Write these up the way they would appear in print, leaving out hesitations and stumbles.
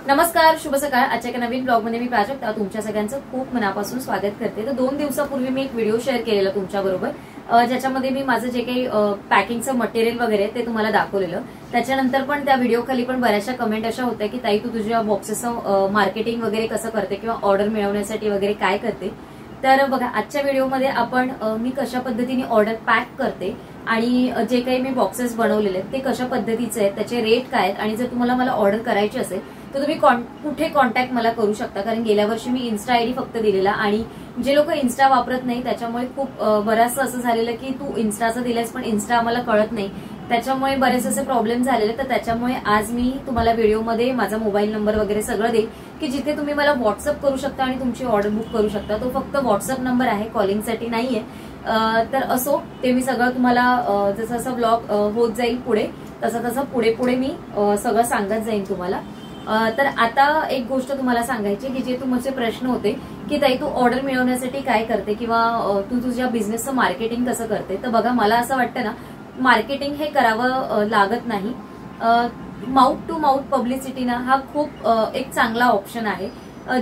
नमस्कार, शुभ सकाळ। आजच्या एका नवीन ब्लॉग मध्ये मी प्राजक्ता तुमच्या सगळ्यांचं खूप मनापासून स्वागत करते। तर 2 दिवसापूर्वी मी एक व्हिडिओ शेअर केलेला तुमच्या बरोबर, ज्याच्यामध्ये मी माझं जे काही पॅकिंगचं मटेरियल वगैरे ते तुम्हाला दाखवलेलं। त्याच्यानंतर पण त्या व्हिडिओ खाली पण बऱ्याचशा कमेंट अशा होत्या की ताई तू तुझ्या बॉक्सेसचं मार्केटिंग वगैरे कसं करते किंवा ऑर्डर मिळवण्यासाठी वगैरे काय करते। तर बघा, आजच्या व्हिडिओमध्ये आपण मी कशा पद्धतीने ऑर्डर पॅक करते आणि जे काही मी बॉक्सेस बनवलेले आहेत ते कशा पद्धतीचे आहेत, त्याचे रेट काय आहेत आणि जर तुम्हाला मला ऑर्डर करायची असेल तर तुम्ही कुठे कॉन्टॅक्ट मला करू शकता। कारण गेल्या वर्षी मी इन्स्टा आयडी फक्त दिलेला आणि जे लोक इन्स्टा वापरत नाही त्याच्यामुळे खूप बरंचसं असं झालेलं की तू इन्स्टाचं दिलंस पण इन्स्टा आम्हाला कळत नाही, त्याच्यामुळे बरेच असे प्रॉब्लेम झालेले। तर त्याच्यामुळे आज मी तुम्हाला व्हिडिओमध्ये माझा मोबाईल नंबर वगैरे सगळं देईल की जिथे तुम्ही मला व्हॉट्सअप करू शकता आणि तुमची ऑर्डर बुक करू शकता। तो फक्त व्हॉट्सअप नंबर आहे, कॉलिंगसाठी नाहीये। तर असो, ते मी सगळं तुम्हाला जसं जसं ब्लॉग होत जाईल पुढे तसं तसं पुढे मी सगळं सांगत जाईन तुम्हाला। तर आता एक गोष्ट तुम्हाला सांगायची की जे तुमचे प्रश्न होते की ताई तू ऑर्डर मिळवण्यासाठी काय करते किंवा तू तुझ्या बिझनेसचं मार्केटिंग कसं करते। तर बघा, मला असं वाटतं ना, मार्केटिंग हे करावं लागत नाही। माउथ टू माउथ पब्लिसिटी ना हा खूप एक चांगला ऑप्शन आहे।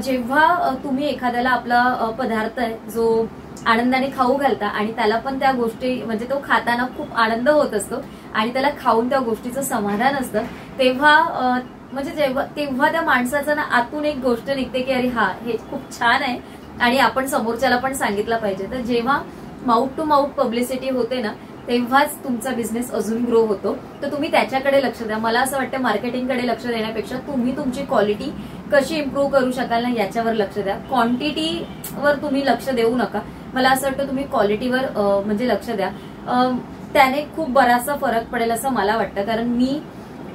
जेव्हा तुम्ही एखाद्याला आपला पदार्थ जो आनंदाने खाऊ घालता आणि त्याला पण त्या गोष्टी म्हणजे तो खाताना खूप आनंद होत असतो आणि त्याला खाऊन त्या गोष्टीचं समाधान असतं, तेव्हा म्हणजे तेव्हा त्या माणसाचं ना आतून एक गोष्ट निघते की अरे हा, हे खूप छान आहे आणि आपण समोरच्याला पण सांगितलं पाहिजे। तर जेव्हा माउथ टू माउथ पब्लिसिटी होते ना तेव्हाच तुमचा बिझनेस अजून ग्रो होतो। तर तुम्ही त्याच्याकडे लक्ष द्या। मला असं वाटतं मार्केटिंगकडे लक्ष देण्यापेक्षा तुम्ही तुमची क्वालिटी कशी इम्प्रूव्ह करू शकाल ना याच्यावर लक्ष द्या। क्वांटिटीवर तुम्ही लक्ष देऊ नका। मला असं वाटतं तुम्ही क्वालिटीवर म्हणजे लक्ष द्या, त्याने खूप बराचसा फरक पडेल असं मला वाटतं। कारण मी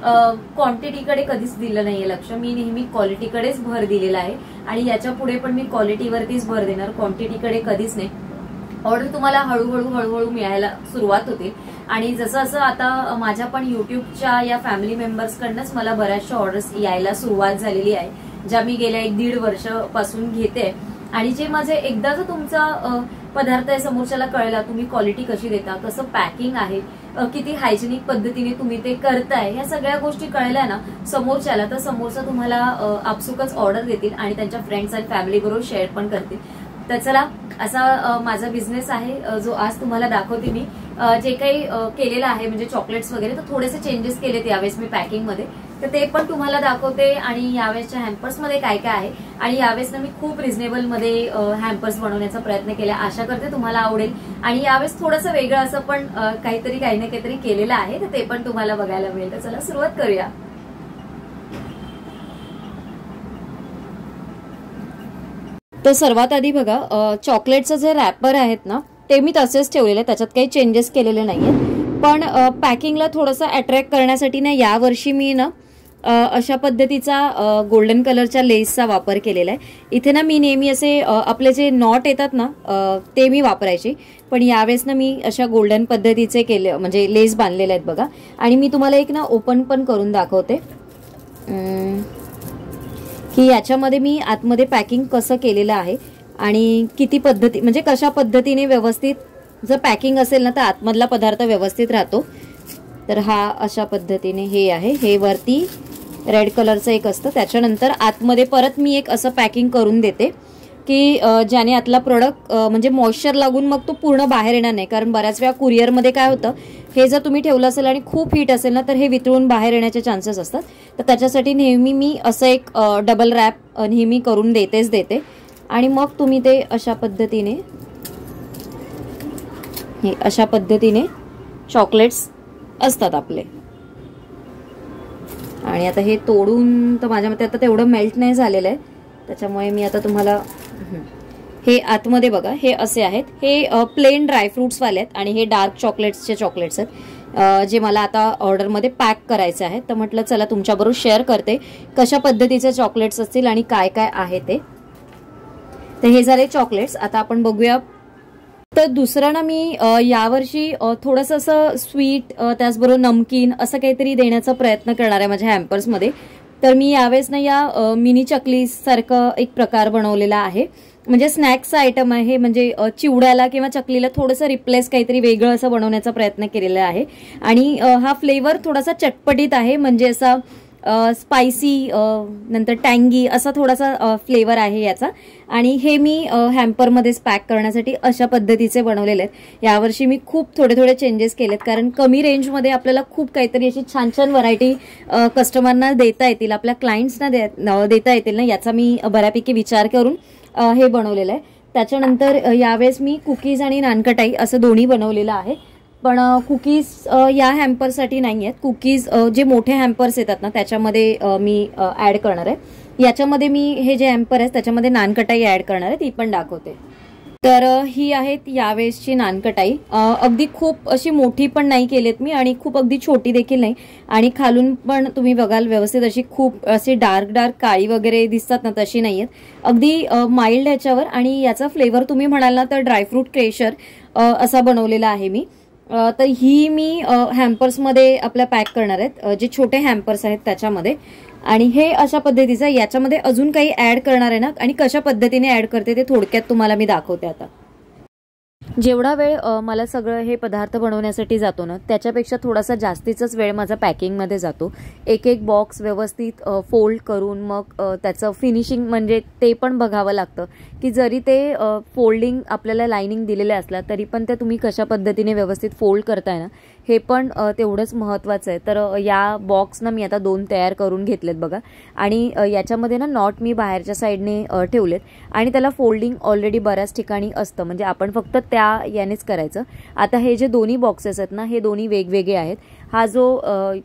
क्वांटिटीकडे कधीच दिलं नाहीये लक्ष, मी नेहमी क्वालिटीकडेच भर दिलेला आहे आणि याच्या पुढे पण मी क्वालिटीवरतीच भर देणार, क्वांटिटीकडे कधीच नाही। ऑर्डर तुम्हाला हळूहळू मिळायला सुरुवात होते आणि जसं जसं आता माझ्या पण युट्यूबच्या या फॅमिली मेंबर्सकडनंच मला बऱ्याचशा ऑर्डर्स यायला सुरुवात झालेली आहे, ज्या मी गेल्या 1-1.5 वर्षापासून घेते। आणि जे माझे एकदा जर तुमचा पदार्थ आहे समोरच्याला कळला, तुम्ही क्वालिटी कशी देता, कसं पॅकिंग आहे, किती हायजेनिक पद्धतीने तुम्ही ते करताय, या सगळ्या गोष्टी कळल्या ना समोरच्याला, तर समोरचा तुम्हाला आपसुकच ऑर्डर देतील आणि त्यांच्या फ्रेंड्स आणि फॅमिली बरोबर शेअर पण करतील। तर चला, असा माझा बिझनेस आहे जो आज तुम्हाला दाखवते मी। जे काही केलेलं आहे म्हणजे चॉकलेट्स वगैरे, तर थोडेसे चेंजेस केलेत यावेळेस मी पॅकिंग मध्ये, तर ते पण तुम्हाला दाखवते आणि यावेळेसच्या हॅम्पर्स मध्ये काय काय आहे। आणि यावेळेस ना मी खूप रिझनेबल मध्ये हॅम्पर्स बनवण्याचा प्रयत्न केला, आशा करते तुम्हाला आवडेल। आणि यावेळेस थोडंसं वेगळं असं पण काही ना काहीतरी केलेलं आहे, तर ते पण तुम्हाला बघायला मिळेल। तर चला सुरुवात करूया। तर सर्वात आधी बघा, चॉकलेटचं जे रॅपर आहेत ना ते मी तसेच ठेवलेले आहेत, त्याच्यात काही चेंजेस केलेले नाहीये। पण पॅकिंगला थोडंसं अट्रॅक्ट करण्यासाठी ना यावर्षी मी ना अशा पद्धतीचा गोल्डन कलरच्या लेसचा वापर केलेला आहे। इथे ना मी नेहमी असे आपले जे नॉट येतात ना ते मी वापरायचे, पण यावेळेस ना मी अशा गोल्डन पद्धतीचे केले म्हणजे लेस बांधलेले आहेत बघा। आणि मी तुम्हाला एक ना ओपन पण करून दाखवते की याच्यामध्ये मी आतमध्ये पॅकिंग कसं केलेलं आहे आणि किती पद्धती म्हणजे कशा पद्धतीने व्यवस्थित जर पॅकिंग असेल ना तर आतमधला पदार्थ व्यवस्थित राहतो। तर हा अशा पद्धतीने हे आहे, हे वरती रेड कलरचं एक असतं, त्याच्यानंतर आतमध्ये परत मी एक असं पॅकिंग करून देते की ज्याने आतला प्रोडक्ट म्हणजे मॉइश्चर लागून मग तो पूर्ण बाहेर येणार नाही। कारण बऱ्याच वेळा कुरिअरमध्ये काय होतं, हे जर तुम्ही ठेवलं असेल आणि खूप हीट असेल ना तर हे वितळून बाहेर येण्याचे चान्सेस असतात। तर त्याच्यासाठी नेहमी मी असं एक डबल रॅप नेहमी करून देते आणि मग तुम्ही ते अशा पद्धतीने चॉकलेट्स असतात आपले। आणि आता हे तोडून तर माझ्या मते आता तेवढं मेल्ट नाही झालेलं आहे, त्याच्यामुळे मी आता तुम्हाला हे आतमध्ये बघा, हे असे आहेत, हे प्लेन ड्रायफ्रुट्स वाले आहेत आणि हे डार्क चॉकलेट्सचे चॉकलेट्स आहेत जे मला आता ऑर्डरमध्ये पॅक करायचे आहेत। तर म्हटलं चला तुमच्याबरोबर शेअर करते कशा पद्धतीचे चॉकलेट्स असतील आणि काय काय आहे ते। तर हे झाले चॉकलेट्स। आता आपण बघूया। तर दुसरं ना मी यावर्षी थोडंसं असं स्वीट त्याचबरोबर नमकीन असं काहीतरी देण्याचा प्रयत्न करणार आहे माझ्या हॅम्पर्समध्ये। तर मी यावेळेस ना या मिनी चकली सारखं एक प्रकार बनवलेला आहे, म्हणजे स्नॅक्सचा आयटम आहे, म्हणजे चिवड्याला किंवा चकलीला थोडंसं रिप्लेस काहीतरी वेगळं असं बनवण्याचा प्रयत्न केलेला आहे। आणि हा फ्लेवर थोडासा चटपटीत आहे, म्हणजे असा स्पायसी नंतर टँगी असा थोडासा फ्लेवर आहे याचा. आणि हे मी हॅम्परमध्येच पॅक करण्यासाठी अशा पद्धतीचे बनवलेले आहेत. यावर्षी मी खूप थोडे चेंजेस केलेत, कारण कमी रेंजमध्ये आपल्याला खूप काहीतरी अशी छान छान व्हरायटी कस्टमरना देता येतील, आपल्या क्लायंट्सना देता येतील ना, याचा मी बऱ्यापैकी विचार करून हे बनवलेलं आहे. त्याच्यानंतर यावेळेस मी कुकीज आणि नानकटाई असं दोन्ही बनवलेलं आहे. पण कुकीज या हॅम्परसाठी नाही आहेत. कुकीज जे मोठे हॅम्पर्स येतात ना त्याच्यामध्ये मी ॲड करणार आहे. याच्यामध्ये मी हे जे हॅम्पर आहे त्याच्यामध्ये नानकटाई ॲड करणार आहे, ती पण दाखवते. तर ही आहेत यावेळेसची नानकटाई. अगदी खूप अशी मोठी पण नाही केलीत मी आणि खूप अगदी छोटी देखील नाही. आणि खालून पण तुम्ही बघाल व्यवस्थित अशी खूप अशी डार्क काळी वगैरे दिसतात ना तशी नाही आहेत, अगदी माइल्ड ह्याच्यावर. आणि याचा फ्लेवर तुम्ही म्हणाल ना तर ड्रायफ्रूट क्रेशर असा बनवलेला आहे मी. तर ही मी हॅम्पर्समध्ये आपल्या पॅक करणार आहेत, जे छोटे हॅम्पर्स आहेत त्याच्यामध्ये. आणि हे अशा पद्धतीचं, याच्यामध्ये अजून काही ऍड करणार आहे ना, आणि कशा पद्धतीने ऍड करते ते थोडक्यात तुम्हाला मी दाखवते आता. जेवढा वेळ मला सगळं हे पदार्थ बनवण्यासाठी जातो ना त्याच्यापेक्षा थोडासा जास्तीचाच वेळ माझा पॅकिंगमध्ये जातो. एक एक बॉक्स व्यवस्थित फोल्ड करून मग त्याचं फिनिशिंग म्हणजे ते पण बघावं लागतं की जरी ते फोल्डिंग आपल्याला लाइनिंग दिलेले असला तरी पण ते तुम्ही कशा पद्धतीने व्यवस्थित फोल्ड करताय ना हे पण तेवढंच महत्त्वाचं आहे. तर या बॉक्सना मी आता 2 तयार करून घेतलेत बघा. आणि याच्यामध्ये ना नॉट मी बाहेरच्या साईडने ठेवलेत आणि त्याला फोल्डिंग ऑलरेडी बऱ्याच ठिकाणी असतं, म्हणजे आपण फक्त त्या यानेच करायचं. आता हे जे दोन्ही बॉक्सेस आहेत ना हे दोन्ही वेगवेगळे आहेत. हा जो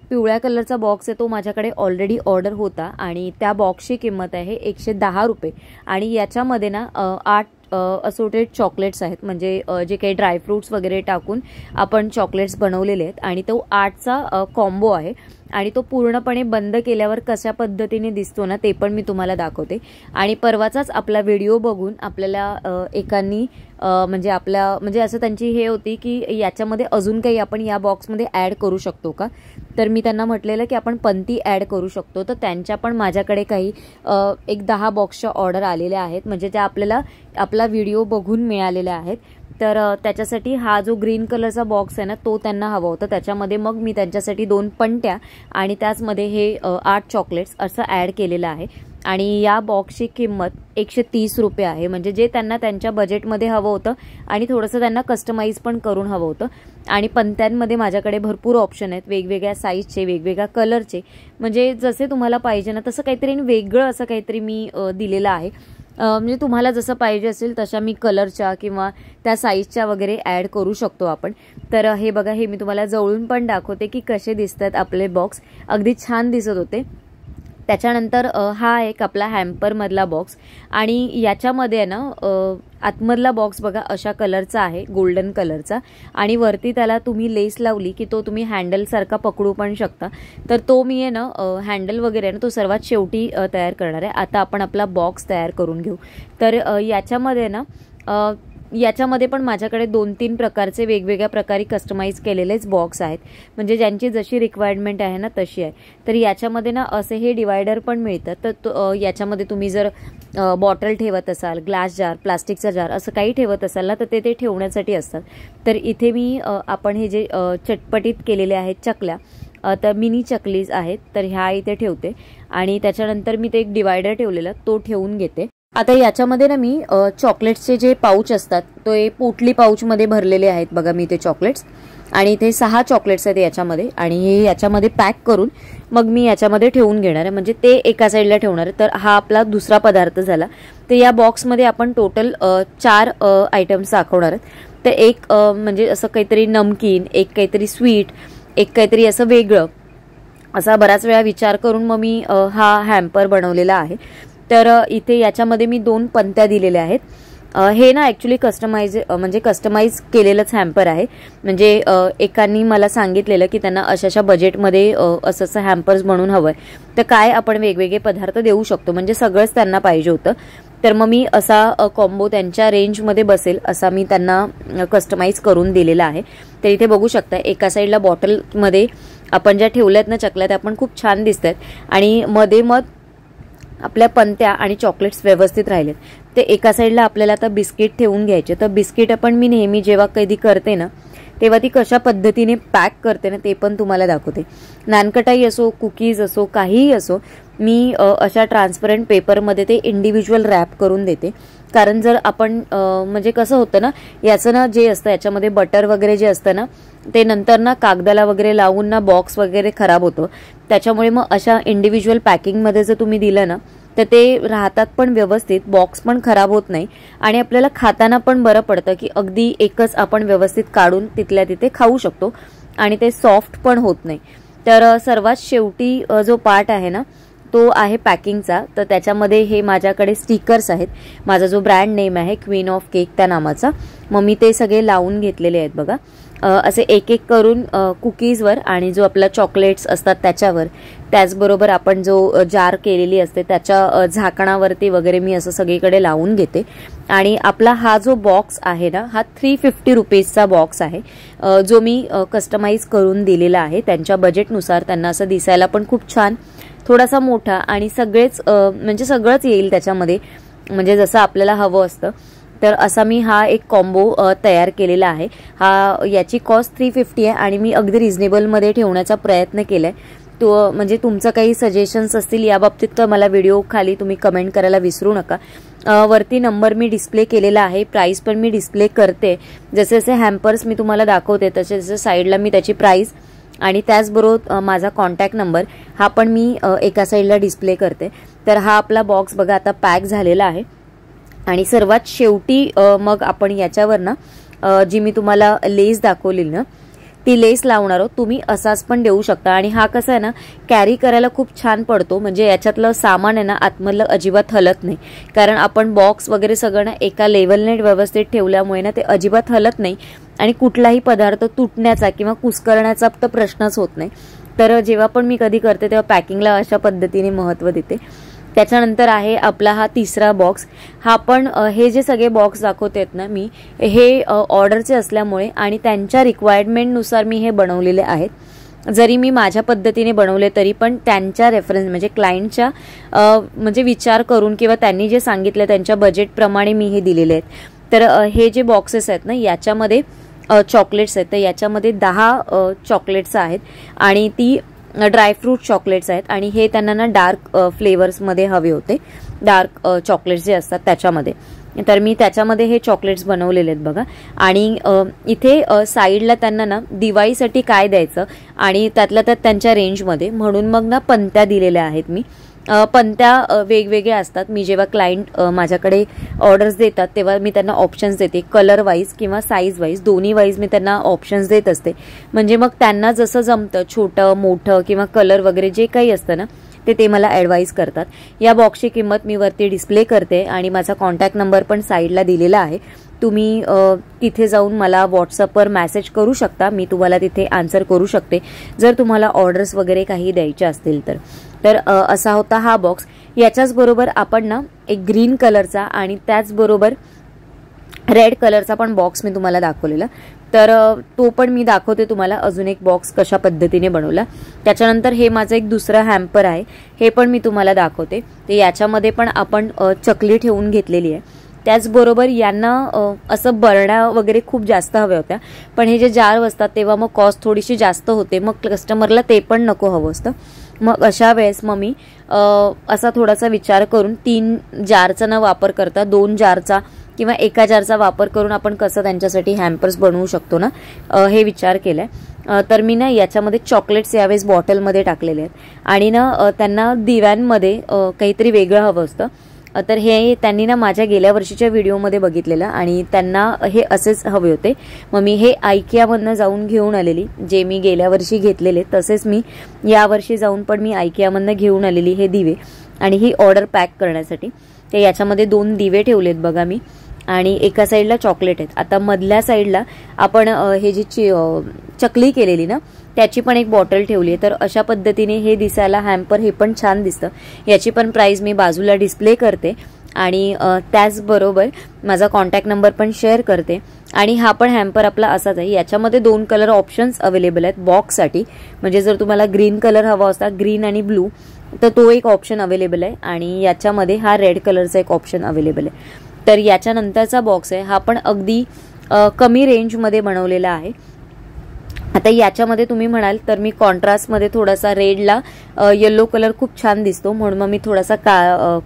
पिवळ्या कलरचा बॉक्स आहे तो माझ्याकडे ऑलरेडी ऑर्डर होता आणि त्या बॉक्सची किंमत आहे 110 रुपये. आणि याच्यामध्ये ना 8 असोर्टेड चॉकलेट्स आहेत, म्हणजे जे काही ड्रायफ्रूट्स वगैरे टाकून आपण चॉकलेट्स बनवलेले आहेत. आणि तो 8चा कॉम्बो आहे आणि तो पूर्णपणे बंद केल्यावर कशा पद्धतीने दिसतो ना ते पण मी तुम्हाला दाखवते. आणि परवाचाच आपला व्हिडिओ बघून आपल्याला एकांनी म्हणजे असं त्यांची हे होती की याच्यामध्ये अजून काही आपण या बॉक्समध्ये ॲड करू शकतो का, तर मी त्यांना म्हटलेलं की आपण पंती ॲड करू शकतो. तर त्यांच्या पण माझ्याकडे काही एक 10 बॉक्सच्या ऑर्डर आलेल्या आहेत, म्हणजे त्या आपल्याला आपला व्हिडिओ बघून मिळालेल्या आहेत. तर त्याच्यासाठी हा जो ग्रीन कलरचा बॉक्स आहे ना तो त्यांना हवा होता. त्याच्यामध्ये मग मी त्यांच्यासाठी 2 पंट्या आणि त्याचमध्ये हे 8 चॉकलेट्स असं ॲड केलेलं आहे. आणि या बॉक्सची किंमत 130 रुपये आहे, म्हणजे जे त्यांना त्यांच्या बजेटमध्ये हवं होतं आणि थोडंसं त्यांना कस्टमाइज पण करून हवं होतं. आणि पंत्यांमध्ये माझ्याकडे भरपूर ऑप्शन आहेत, वेगवेगळ्या साईजचे, वेगवेगळ्या कलरचे, म्हणजे जसे तुम्हाला पाहिजे ना तसं काहीतरी वेगळं असं काहीतरी मी दिलेलं आहे. म्हणजे तुम्हाला जसं पाहिजे असेल तशा मी कलरच्या किंवा त्या साईजच्या वगैरे ॲड करू शकतो आपण. तर हे बघा, हे मी तुम्हाला जवळून पण दाखवते की कसे दिसतात आपले बॉक्स. अगदी छान दिसत होते. त्याच्यानंतर हा एक आपला हॅम्परमधला बॉक्स आणि याच्यामध्ये ना आतमधला बॉक्स बघा अशा कलरचा आहे, गोल्डन कलरचा. आणि वरती त्याला तुम्ही लेस लावली की तो तुम्ही हँडलसारखा पकडू पण शकता. तर तो मी आहे ना हँडल वगैरे ना तो सर्वात शेवटी तयार करणार आहे. आता आपण आपला बॉक्स तयार करून घेऊ. तर याच्यामध्ये पण माझ्याकडे 2-3 प्रकारचे वेगवेगळ्या प्रकारे कस्टमाइज केलेलेच बॉक्स आहेत, म्हणजे ज्यांची जशी रिक्वायरमेंट आहे ना तशी आहे. तर याच्यामध्ये ना असे हे डिवायडर पण मिळतात. तर याच्यामध्ये तुम्ही जर बॉटल ठेवत असाल, ग्लास जार, प्लास्टिकचा जार असं काही ठेवत असाल ना तर ते ठेवण्यासाठी असतात. तर इथे मी आपण हे जे चटपटीत केलेले आहेत चकल्या, तर मिनी चकलीज आहेत, तर ह्या इथे ठेवते. आणि त्याच्यानंतर मी ते एक डिवायडर ठेवलेला तो ठेवून घेते. आता याच्यामध्ये ना मी चॉकलेट्सचे जे पाऊच असतात तो पोटली पाऊचमध्ये भरलेले आहेत बघा मी ते चॉकलेट्स. आणि इथे 6 चॉकलेट्स आहेत याच्यामध्ये आणि हे याच्यामध्ये पॅक करून मग मी याच्यामध्ये ठेवून घेणार आहे, म्हणजे ते एका साईडला ठेवणार आहे. तर हा आपला दुसरा पदार्थ झाला. तर या बॉक्समध्ये आपण टोटल 4 आयटम्स दाखवणार आहेत. तर एक म्हणजे असं काहीतरी नमकीन, एक काहीतरी स्वीट, एक काहीतरी असं वेगळं, असा बराच वेळा विचार करून मग मी हा हॅम्पर बनवलेला आहे. तर इथे याच्यामध्ये मी 2 पंत्या दिलेल्या आहेत. हे ना ॲक्च्युली कस्टमाइज केलेलंच हॅम्पर आहे, म्हणजे एकांनी मला सांगितलेलं की त्यांना अशाशा बजेटमध्ये असं हॅम्पर्स बनवून हवं आहे, तर काय आपण वेगवेगळे पदार्थ देऊ शकतो, म्हणजे सगळंच त्यांना पाहिजे होतं. तर मग मी असा कॉम्बो त्यांच्या रेंजमध्ये बसेल असा मी त्यांना कस्टमाइज करून दिलेला आहे. तर इथे बघू शकता एका साईडला बॉटलमध्ये आपण ज्या ठेवल्यात ना चकल्या त्या पण खूप छान दिसत आहेत आणि मध्ये मग आपल्या पंत्या आणि चॉकलेट्स व्यवस्थित राहिलेत. ते एका साईडला आपल्याला आता बिस्किट ठेवून घ्यायचे. तर बिस्किट पण मी नेहमी जेव्हा कधी करते ना तेव्हा ती कशा पद्धतीने पॅक करते ना ते पण तुम्हाला दाखवते. नानकटाई असो, कुकीज असो, काहीही असो, मी अशा ट्रान्सपरंट पेपरमध्ये ते इंडिव्हिज्युअल रॅप करून देते. कारण जर आपण म्हणजे कसं होतं ना, याचं ना जे असतं याच्यामध्ये बटर वगैरे जे असतं ना ते नंतर ना कागदाला वगैरे लावून ना बॉक्स वगैरे खराब होतं. त्याच्यामुळे मग अशा इंडिव्हिज्युअल पॅकिंगमध्ये जर तुम्ही दिलं ना तर ते राहतात पण व्यवस्थित, बॉक्स पण खराब होत नाही आणि आपल्याला खाताना पण बरं पडतं की अगदी एकच आपण व्यवस्थित काढून तिथल्या तिथे खाऊ शकतो आणि ते सॉफ्ट पण होत नाही. तर सर्वात शेवटी जो पार्ट आहे ना तो आहे पॅकिंगचा. तर त्याच्यामध्ये हे माझ्याकडे स्टिकर्स आहेत. माझा जो ब्रँड नेम आहे क्वीन ऑफ केक त्या नामाचा. मग मी ते सगळे लावून घेतलेले आहेत बघा. असे एक एक करून कुकीजवर आणि जो आपला चॉकलेट्स असतात त्याच्यावर, त्याचबरोबर आपण जो जार केलेली असते त्याच्या झाकणावरती वगैरे मी असं सगळीकडे लावून घेते. आणि आपला हा जो बॉक्स आहे ना हा 350 रुपीजचा बॉक्स आहे, जो मी कस्टमाइज करून दिलेला आहे त्यांच्या बजेटनुसार. त्यांना असं दिसायला पण खूप छान, थोडासा मोठा आणि सगळेच म्हणजे सगळंच येईल त्याच्यामध्ये, म्हणजे जसं आपल्याला हवं असतं. तर असा मी हा एक कॉम्बो तयार केलेला आहे. याची कॉस्ट 350 आहे आणि मी अगदी रिझनेबलमध्ये ठेवण्याचा प्रयत्न केलाय. तो म्हणजे तुमचं काही सजेशन्स असतील या बाबतीत तर मला व्हिडिओ खाली तुम्ही कमेंट करायला विसरू नका. वरती नंबर मी डिस्प्ले केलेला आहे, प्राइस पण मी डिस्प्ले करते. जसे जसे हॅम्पर्स मी तुम्हाला दाखवते तसे जसे साईडला मी त्याची प्राइस आणि त्याचबरोबर माझा कॉन्टॅक्ट नंबर हा पण मी एका साईडला डिस्प्ले करते. तर हा आपला बॉक्स बघा आता पॅक झालेला आहे. आणि सर्वात शेवटी मग आपण याच्यावर ना जी मी तुम्हाला लेस दाखवली ना ती लेस लावणार आहोत. तुम्ही असाच पण देऊ शकता. आणि हा कसा आहे ना कॅरी करायला खूप छान पडतो, म्हणजे याच्यातलं सामान आहे ना आतमधलं अजिबात हलत नाही. कारण आपण बॉक्स वगैरे सगळं ना एका लेवलने व्यवस्थित ठेवल्यामुळे ना ते अजिबात हलत नाही आणि कुठलाही पदार्थ तुटण्याचा किंवा कुस्करण्याचा तर प्रश्नच होत नाही. तर जेव्हा पण मी कधी करते तेव्हा पॅकिंगला अशा पद्धतीने महत्त्व देते. त्याच्यानंतर आहे आपला हा तिसरा बॉक्स. हा पण हे जे सगळे बॉक्स दाखवतेत ना मी हे ऑर्डरचे असल्यामुळे आणि त्यांच्या रिक्वायरमेंटनुसार मी हे बनवलेले आहेत. जरी मी माझ्या पद्धतीने बनवले तरी पण त्यांच्या रेफरन्स म्हणजे क्लायंटच्या म्हणजे विचार करून किंवा त्यांनी जे सांगितलं त्यांच्या बजेटप्रमाणे मी हे दिलेले आहेत. तर हे जे बॉक्सेस आहेत ना याच्यामध्ये चॉकलेट्स आहेत. तर याच्यामध्ये 10 चॉकलेट्स आहेत आणि ती ड्रायफ्रूट चॉकलेट्स आहेत आणि हे त्यांना ना डार्क फ्लेवर्समध्ये हवे होते, डार्क चॉकलेट्स जे असतात त्याच्यामध्ये. तर मी त्याच्यामध्ये हे चॉकलेट्स बनवलेले आहेत बघा. आणि इथे साईडला त्यांना ना दिवाळीसाठी काय द्यायचं आणि त्यातल्या त्यात त्यांच्या रेंजमध्ये म्हणून मग ना पंत्या दिलेल्या आहेत मी. पंत्या वेगवेगळ्या असतात. मी जेव्हा क्लायंट माझ्याकडे ऑर्डर्स देतात तेव्हा मी त्यांना ऑप्शन्स देते, कलर वाईज किंवा साईज वाईज दोन्ही वाईज मी त्यांना ऑप्शन्स देत असते. म्हणजे मग त्यांना जसं जमतं छोटं मोठं किंवा कलर वगैरे जे काही असतं ना ते मला ॲडवाईज करतात. या बॉक्सची किंमत मी वरती डिस्प्ले करते आणि माझा कॉन्टॅक्ट नंबर पण साईडला दिलेला आहे. तुम्ही तिथे जाऊन मला व्हॉट्सअपवर मेसेज करू शकता, मी तुम्हाला तिथे आन्सर करू शकते जर तुम्हाला ऑर्डर्स वगैरे काही द्यायचे असतील तर. तर असा होता हा बॉक्स. याच्याच बरोबर आपण ना एक ग्रीन कलरचा आणि त्याचबरोबर रेड कलरचा पण बॉक्स मी तुम्हाला दाखवलेला. तर तो पण मी दाखवते तुम्हाला अजून एक बॉक्स कशा पद्धतीने बनवला. त्याच्यानंतर हे माझं एक दुसरं हॅम्पर आहे, हे पण मी तुम्हाला दाखवते. ते याच्यामध्ये पण आपण चकली ठेवून घेतलेली आहे. त्याचबरोबर यांना असं बरण्या वगैरे खूप जास्त हव्या होत्या, पण हे जे जार असतात तेव्हा मग कॉस्ट थोडीशी जास्त होते, मग कस्टमरला ते पण नको हवं असतं. मग अशा वेळेस मग मी असा थोडासा विचार करून 3 जारचा न वापर करता 2 जारचा किंवा एका जारचा वापर करून आपण कसं त्यांच्यासाठी हॅम्पर्स बनवू शकतो ना हे विचार केलाय. तर मी ना याच्यामध्ये चॉकलेट्स यावेळेस बॉटलमध्ये टाकलेले आहेत आणि ना त्यांना दिव्यांमध्ये काहीतरी वेगळं हवं असतं. तर हे त्यांनी ना माझ्या गेल्या वर्षीच्या व्हिडिओमध्ये बघितलेलं आणि त्यांना हे असेच हवे होते. मग मी हे आयकियामधनं जाऊन घेऊन आलेली, जे मी गेल्या वर्षी घेतलेले तसेच मी यावर्षी जाऊन पण मी आयकियामधनं घेऊन आलेली हे दिवे आणि ही ऑर्डर पॅक करण्यासाठी. ते याच्यामध्ये 2 दिवे ठेवलेत बघा मी आणि एका साईडला चॉकलेट आहेत. आता मधल्या साईडला आपण हे जी चकली केलेली ना त्याची पण एक बॉटल ठेवली आहे. तर अशा पद्धतीने हे दिसायला हॅम्पर हे पण छान दिसतं. याची पण प्राइस मी बाजूला डिस्प्ले करते आणि त्याचबरोबर माझा कॉन्टॅक्ट नंबर पण शेअर करते. आणि हा पण हॅम्पर आपला असाच आहे. याच्यामध्ये 2 कलर ऑप्शन्स अवेलेबल आहेत बॉक्ससाठी. म्हणजे जर तुम्हाला ग्रीन कलर हवा असता, ग्रीन आणि ब्लू, तर तो एक ऑप्शन अवेलेबल आहे आणि याच्यामध्ये हा रेड कलरचा एक ऑप्शन अवेलेबल आहे. तर याच्यानंतरचा बॉक्स आहे हा पण अगदी कमी रेंजमध्ये बनवलेला आहे आता याच्यामध्ये तुम्ही म्हणाल तर मी कॉन्ट्रास्टमध्ये थोडासा रेडला येलो कलर खूप छान दिसतो म्हणून मग मी थोडासा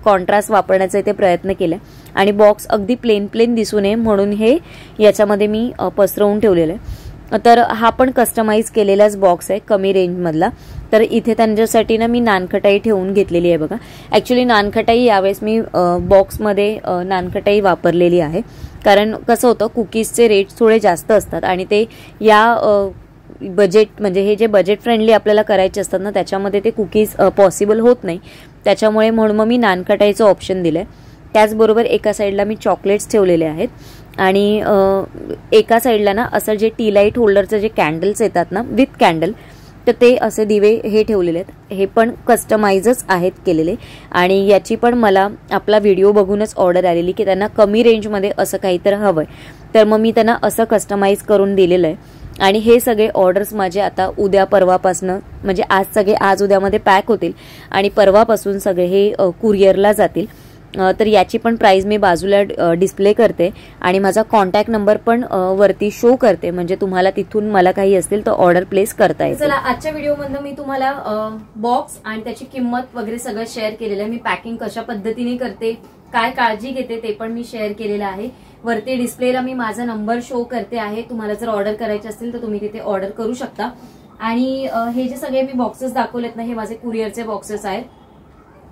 कॉन्ट्रास्ट वापरण्याचा इथे प्रयत्न केला आणि बॉक्स अगदी प्लेन दिसू नये म्हणून हे याच्यामध्ये मी पसरवून ठेवलेलं आहे। तर हा पण कस्टमाइज केलेलाच बॉक्स आहे कमी रेंजमधला। तर इथे त्यांच्यासाठी ना मी नानखटाई ठेवून घेतलेली आहे बघा। ॲक्च्युली नानखटाई यावेळेस मी बॉक्समध्ये नानखटाई वापरलेली आहे, कारण कसं होतं कुकीजचे रेट थोडे जास्त असतात आणि ते या बजेट म्हणजे हे जे बजेट फ्रेंडली आपल्याला करायचे असतात ना त्याच्यामध्ये ते कुकीज पॉसिबल होत नाही, त्याच्यामुळे म्हणून मग मी नानखटाईचं ऑप्शन दिलंय। त्याचबरोबर एका साईडला मी चॉकलेट्स ठेवलेले आहेत आणि एका साईडला ना असं जे टी लाईट होल्डरचे जे कॅन्डल्स येतात ना विथ कॅन्डल, तर ते असे दिवे हे ठेवलेले आहेत। हे पण कस्टमाइजच आहेत केलेले आणि याची पण मला आपला व्हिडिओ बघूनच ऑर्डर आलेली की त्यांना कमी रेंजमध्ये असं काहीतरी हवंय, तर मग मी त्यांना असं कस्टमाइज करून दिलेलं आहे। आणि हे सगळे ऑर्डर्स माझे आता उद्या परवापासनं म्हणजे आज उद्यामध्ये पॅक होतील आणि परवापासून सगळे हे कुरिअरला जातील। तर याची पण प्राइस मी बाजूला डिस्प्ले करते आणि माझा कॉन्टॅक्ट नंबर पण वरती शो करते, म्हणजे तुम्हाला तिथून मला काही असतील तर ऑर्डर प्लेस करता येईल। चला, आजच्या व्हिडिओमधनं मी तुम्हाला बॉक्स आणि त्याची किंमत वगैरे सगळं शेअर केलेलं आहे। मी पॅकिंग कशा पद्धतीने करते, काय काळजी घेते ते पण मी शेअर केलेलं आहे। वरती डिस्प्लेला मी माझा नंबर शो करते आहे, तुम्हाला जर ऑर्डर करायचे असतील तर तुम्ही तिथे ऑर्डर करू शकता। आणि हे जे सगळे मी बॉक्सेस दाखवलेत ना हे माझे कुरिअरचे बॉक्सेस आहेत,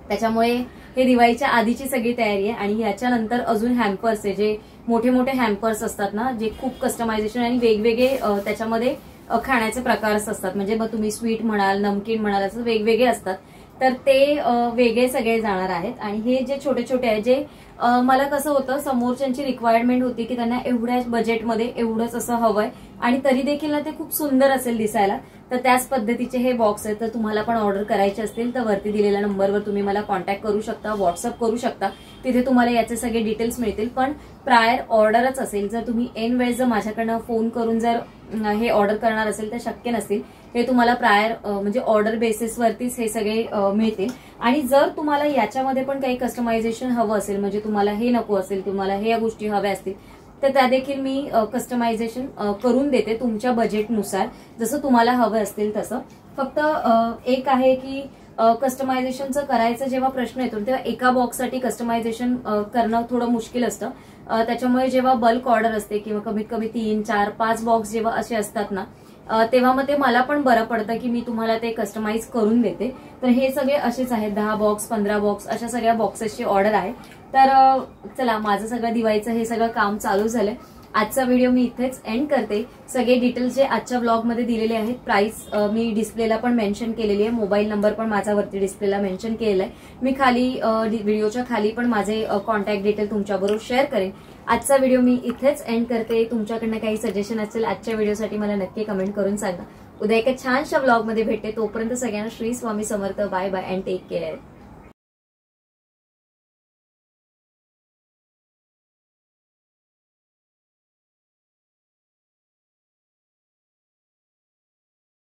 त्याच्यामुळे हे दिवाळीच्या आधीची सगळी तयारी आहे। आणि ह्याच्यानंतर अजून हॅम्पर्स आहे, जे मोठे मोठे हॅम्पर्स असतात ना, जे खूप कस्टमायझेशन आणि वेगवेगळे त्याच्यामध्ये खाण्याचे प्रकार असतात, म्हणजे मग तुम्ही स्वीट म्हणाल नमकीन म्हणाल असं वेगवेगळे असतात, तर ते वेगळे सगळे जाणार आहेत। आणि हे जे छोटे छोटे आहे जे मला कसं होतं समोरच्यांची रिक्वायरमेंट होती की त्यांना एवढ्याच बजेटमध्ये एवढंच असं हवंय आणि तरी देखील ना ते खूप सुंदर असेल दिसायला, तर त्याच पद्धतीचे हे बॉक्स आहेत। तर तुम्हाला पण ऑर्डर करायचे असतील तर वरती दिलेल्या नंबरवर तुम्ही मला कॉन्टॅक्ट करू शकता, व्हॉट्सअप करू शकता, तिथे तुम्हाला याचे सगळे डिटेल्स मिळतील। पण प्रायर ऑर्डरच असेल, जर तुम्ही एन वेळेस जर माझ्याकडनं फोन करून जर हे ऑर्डर करणार असेल तर शक्य नसेल, हे तुम्हाला प्रायर म्हणजे ऑर्डर बेसिसवरतीच हे सगळे मिळतील। आणि जर तुम्हाला याच्यामध्ये पण काही कस्टमायझेशन हवं असेल, म्हणजे तुम्हाला हे नको असेल, तुम्हाला हे या गोष्टी हव्या असतील, तर त्या देखील मी कस्टमायझेशन करून देते तुमच्या बजेटनुसार, जसं तुम्हाला हवं असतील तसं। फक्त एक आहे की कस्टमायझेशनचं करायचं जेव्हा प्रश्न येतो तेव्हा एका बॉक्ससाठी कस्टमायझेशन करणं थोडं मुश्किल असतं, त्याच्यामुळे जेव्हा बल्क ऑर्डर असते किंवा कमीत कमी 3, 4, 5 बॉक्स जेव्हा असे असतात ना, तेव्हा मग ते मला पण बरं पडतं की मी तुम्हाला ते कस्टमाइज करून देते। तर हे सगळे असेच आहेत, 10 बॉक्स 15 बॉक्स अशा सगळ्या बॉक्सेसची ऑर्डर आहे। तर चला, माझं सगळं दिवाळीचं हे सगळं काम चालू झालंय। आजचा व्हिडिओ मी इथेच एंड करते। सगळे डिटेल्स जे आजच्या ब्लॉगमध्ये दिलेले आहेत, प्राइस मी डिस्प्लेला पण मेन्शन केलेली आहे, मोबाईल नंबर पण माझा वरती डिस्प्लेला मेन्शन केलेला आहे। मी खाली व्हिडिओच्या खाली पण माझे कॉन्टॅक्ट डिटेल तुमच्याबरोबर शेअर करेन। आजचा व्हिडिओ मी इथेच एंड करते। तुमच्याकडनं काही सजेशन असेल आजच्या व्हिडिओसाठी मला नक्की कमेंट करून सांगा। उद्या एका छानशा ब्लॉगमध्ये भेटते, तोपर्यंत सगळ्यांना Shri Swami Samarth, bye bye and take care.